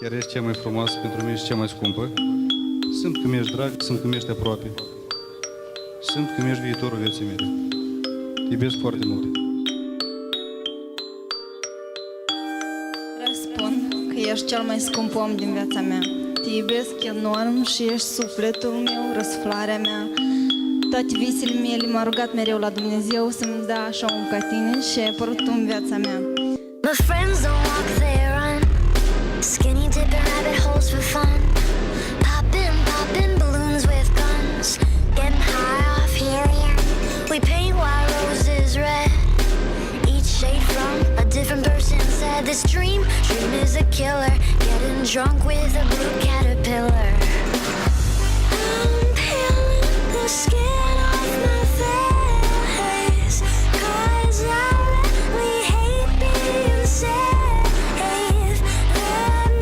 Chiar ești cea mai frumoasă, pentru mine și cea mai scumpă. Simt că mi-ești drag, simt că mi-ești aproape. Simt că mi-ești viitorul vieții mele. Te iubesc foarte mult. Răspund că ești cel mai scump om din viața mea. Te iubesc enorm și ești sufletul meu, răsuflarea mea. Toate visele mele m-a rugat mereu la Dumnezeu să-mi dea așa om ca tine și ai apărut tu în viața mea. My friends don't walk, they run. Skinny dipping rabbit holes for fun. Popping balloons with guns. Getting high off helium. We paint white roses red. Each shade from a different person said this dream is a killer. Getting drunk with a blue caterpillar. I'm peeling the skin off my face, 'cause I really hate being safe. The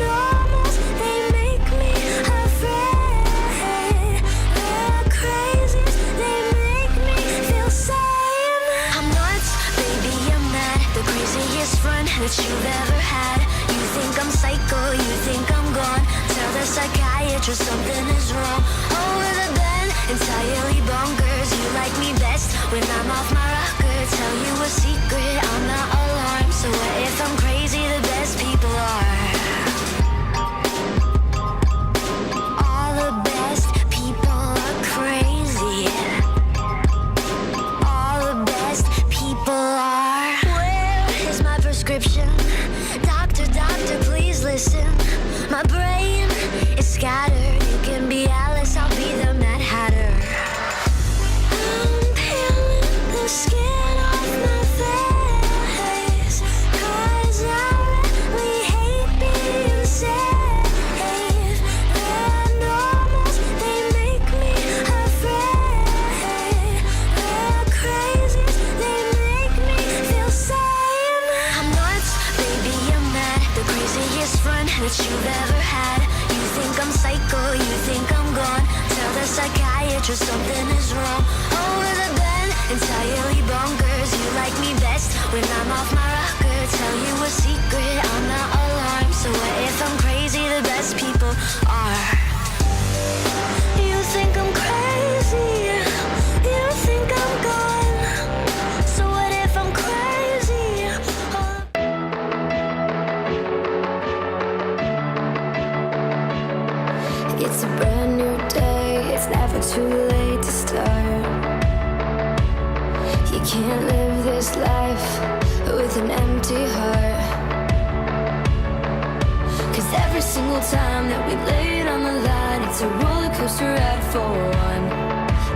normals, they make me afraid. The crazies, they make me feel sane. I'm nuts, baby, I'm mad. The craziest friend that you've ever had. You think I'm psycho, you think I'm gone. Tell the psychiatrist something is wrong. Over the bed, entirely bonkers. You like me best when I'm off my rocker. Tell you a secret, I'm not alarmed. So what if I'm crazy? The best people are. All the best people are crazy. All the best people are. Where is my prescription? Doctor, please listen. My brain is scattered. You can be Alice, I'll be the Mad Hatter. I'm peeling the skin off my face, 'cause I really hate being safe. The normals, they make me afraid. The crazies, they make me feel sane. I'm nuts, baby, I'm mad. The craziest friend that you've ever had. You think I'm psycho, you think I'm gone. Tell the psychiatrist something is wrong. Over the bed, entirely bonkers. You like me best when I'm off my rocker. Tell you a secret, I'm not alarmed. So what if I'm crazy? The best people are. You think I'm crazy, you think I'm gone. So what if I'm crazy? It's a brand new day, it's never too late to start. You can't live this life with an empty heart. 'Cause every single time that we lay it on the line, it's a roller coaster ride for one.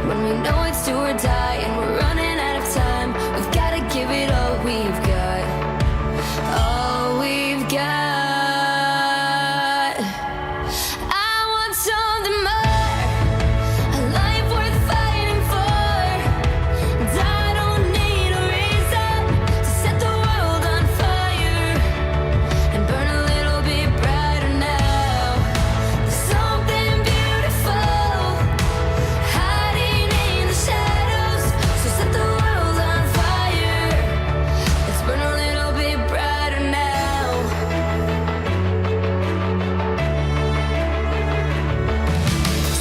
When we know it's do or die and we're running out of time, we've gotta give it all we've got. All we've got. I want something more, a life worth fighting for. And I don't need a reason to set the world on fire and burn a little bit brighter now. There's something beautiful hiding in the shadows, so set the world on fire. Let's burn a little bit brighter now.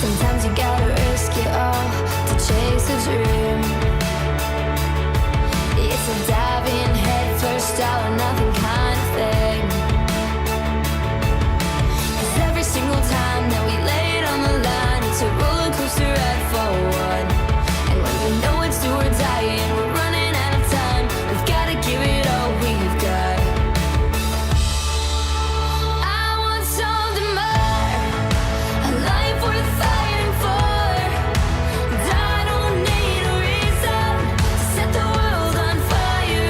Sometimes you gotta risk it all to chase a dream. It's a dive in head first, all or nothing kind of thing. 'Cause every single time that we lay it on the line, it's a roller coaster ride for one. And when we know it's do or die and we're running out of time, we've gotta give it all we've got. I want something more, a life worth fighting for. And I don't need a reason to set the world on fire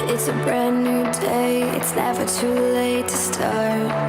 It's a brand new day, it's never too late to start.